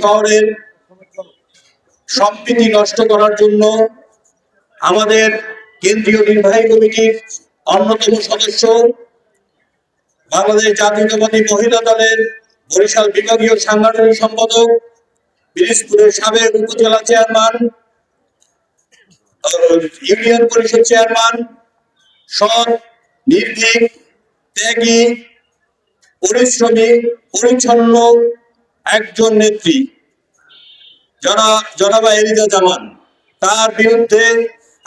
শহরের সম্প্রীতি নষ্ট করার জন্য আমাদের কেন্দ্রীয় নির্বাহী কমিটির অন্যতম সদস্য, বাংলাদেশ জাতীয়তাবাদী মহিলা দলের বরিশাল বিভাগীয় সাংগঠনিক সম্পাদক, পিরোজপুরের সাবেক উপজেলা চেয়ারম্যান, ইউনিয়ন পরিষদ চেয়ারম্যান, সৎ, নির্ভীক, ত্যাগী, পরিশ্রমী, পরিচ্ছন্ন একজন নেত্রী জনাবা এলিজা জামান, তার বিরুদ্ধে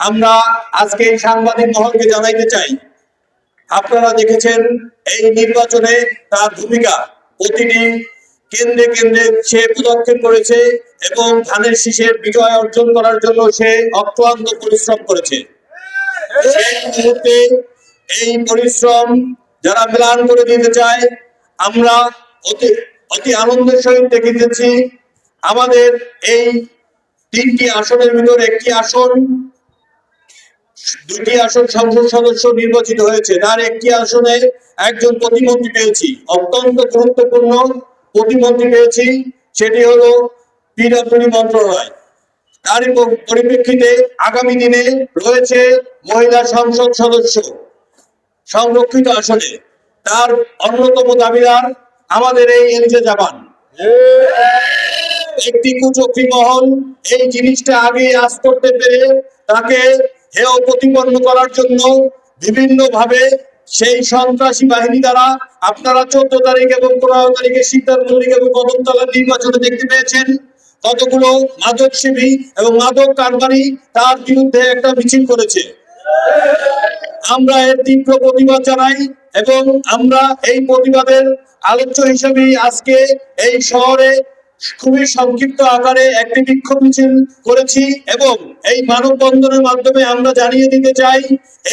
আমরা আজকে এই সাংবাদিক মহলকে জানাইতে চাই। আপনারা দেখেছেন এই নির্বাচনে তার ভূমিকা, প্রতিটি কেন্দ্রে কেন্দ্রে সে পদক্ষেপ করেছে এবং ধানের শীষের বিজয় অর্জন করার জন্য সে অক্লান্ত পরিশ্রম করেছে। সেই মুহূর্তে এই পরিশ্রম যারা ম্লান করে দিতে চায়, আমরা অতি আনন্দের সহিত দেখিতেছি আমাদের এই 3টি আসনের ভিতর একটি আসন, 2টি আসন সংসদ সদস্য নির্বাচিত হয়েছে, তার একটি আসনে একজন প্রতিমন্ত্রী পেয়েছি, অত্যন্ত গুরুত্বপূর্ণ প্রতিমন্ত্রী পেয়েছি, সেটি হলো পিডব্লিউডি মন্ত্রণালয়। তারই পরিপ্রেক্ষিতে আগামী দিনে রয়েছে মহিলা সংসদ সদস্য সংরক্ষিত আসনে, তার অন্যতম দাবিদার আমাদের এই এলিজা জামান। একটি কুচক্রী মহল এই জিনিসটা আগে আজ করতে পেরে তাকে হেয় প্রতিপন্ন করার জন্য বিভিন্ন ভাবে সেই সন্ত্রাসী বাহিনী দ্বারা আপনারা 14 তারিখ এবং 15 তারিখে শীতার মল্লিক এবং কদমতলার নির্বাচনে দেখতে পেয়েছেন কতগুলো মাদক সেবী এবং মাদক কারবারি তার বিরুদ্ধে একটা মিছিল করেছে। আমরা এর তীব্র প্রতিবাদ জানাই এবং আমরা এই প্রতিবাদের আলোচ্য হিসেবে আজকে এই শহরে খুবই সংক্ষিপ্ত আকারে একটি বিক্ষোভ মিছিল করেছি এবং এই মানববন্ধনের মাধ্যমে আমরা জানিয়ে দিতে চাই,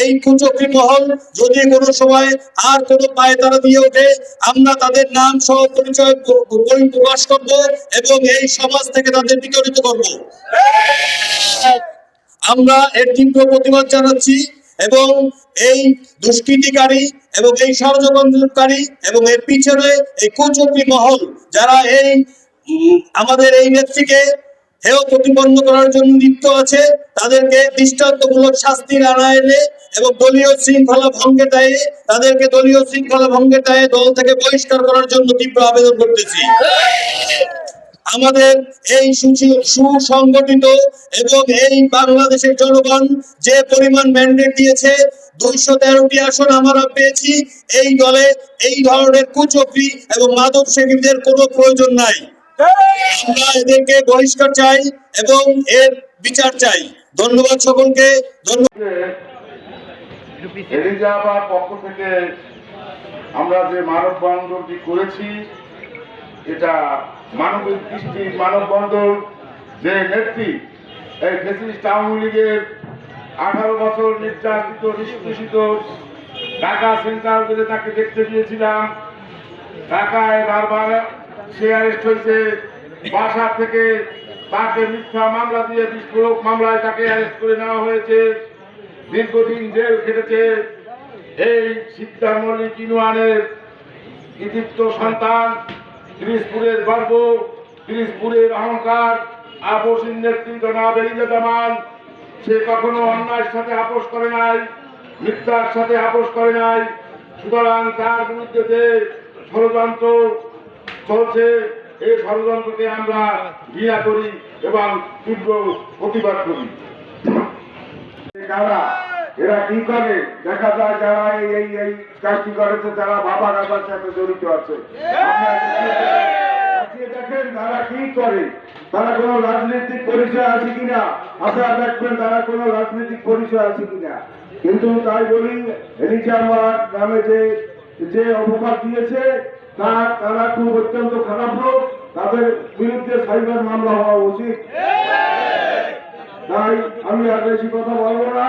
এই কুচক্রী মহল যদি কোনো সময় আর কোনো পায়তারা দিয়ে ওঠে, আমরা তাদের নাম সহ পরিচয় প্রকাশ করব এবং এই সমাজ থেকে তাদের বিতাড়িত করব। আমরা এর তীব্র প্রতিবাদ জানাচ্ছি এবং এই দুষ্কৃতিকারী এবং এই ষড়যন্ত্রকারী এবং এর পিছনে এই কুচক্রী মহল যারা এই আমাদের এই নেত্রীকে হেয় প্রতিপন্ন করার জন্য লিপ্ত আছে, তাদেরকে দৃষ্টান্তমূলক শাস্তির আওতায় এবং দলীয় শৃঙ্খলা ভঙ্গের দায়ে তাদেরকে দলীয় শৃঙ্খলা ভঙ্গের দায়ে দল থেকে বহিষ্কার করার জন্য তীব্র আবেদন করতেছি। আমাদের এই সুসংগঠিত এবং এই বাংলাদেশের জনগণ যে পরিমাণ ম্যান্ডেট দিয়েছে, 213টি আসন আমরা পেয়েছি, এই দলে এই ধরনের কুচক্রী এবং মাদক সেবীদের কোনো প্রয়োজন নাই। আমরা এদেরকে বহিষ্কার চাই এবং এর বিচার চাই। ধন্যবাদ সকলকে। পক্ষ থেকে আমরা যে মানববন্ধনটি করেছি, এটা মানবিক দৃষ্টি মানববন্ধন। যে নেত্রী এই ফ্যাসিস্ট আওয়ামী লীগের 18 বছর নির্যাতিত নিষ্পেষিত ঢাকা সেন্ট্রাল জেলে তাকে দেখতে গিয়েছিলাম। ঢাকায় বারবার সে অ্যারেস্ট হয়েছে, বাসা থেকে তাকে মিথ্যা মামলা দিয়ে বিস্ফোরক মামলায় তাকে অ্যারেস্ট করে নেওয়া হয়েছে, দীর্ঘদিন জেল খেটেছে। এই সিদ্ধার মল্লিক ইউনিয়নের কৃতিত্ব সন্তান, পিরোজপুরের গর্ব, পিরোজপুরের অহংকার, আপসহীন নেত্রী জনাব এলিজা জামান, সে কখনো অন্যায়ের সাথে আপোষ করে নাই, মিথ্যার সাথে আপোষ করে নাই। সুতরাং তার বিরুদ্ধে যে ষড়যন্ত্র চলছে, এই ষড়যন্ত্রকে আমরা ঘৃণা করি এবং তীব্র প্রতিবাদ করি। এরা কি করে দেখা যায়, যারা এই কাজটি করেছে তারা বাবা গাছার সাথে জড়িত আছে। দেখেন তারা কি করে, তারা কোনো রাজনৈতিক পরিচয় আছে কিনা, আপনারা দেখবেন তারা কোনো রাজনৈতিক পরিচয় আছে কিনা। কিন্তু তাই বলি, এলিজা জামান নামে যে অপবাদ দিয়েছে তারা খুব অত্যন্ত খারাপ লোক, তাদের বিরুদ্ধে সাইবার মামলা হওয়া উচিত। তাই আমি আর বেশি কথা বলবো না।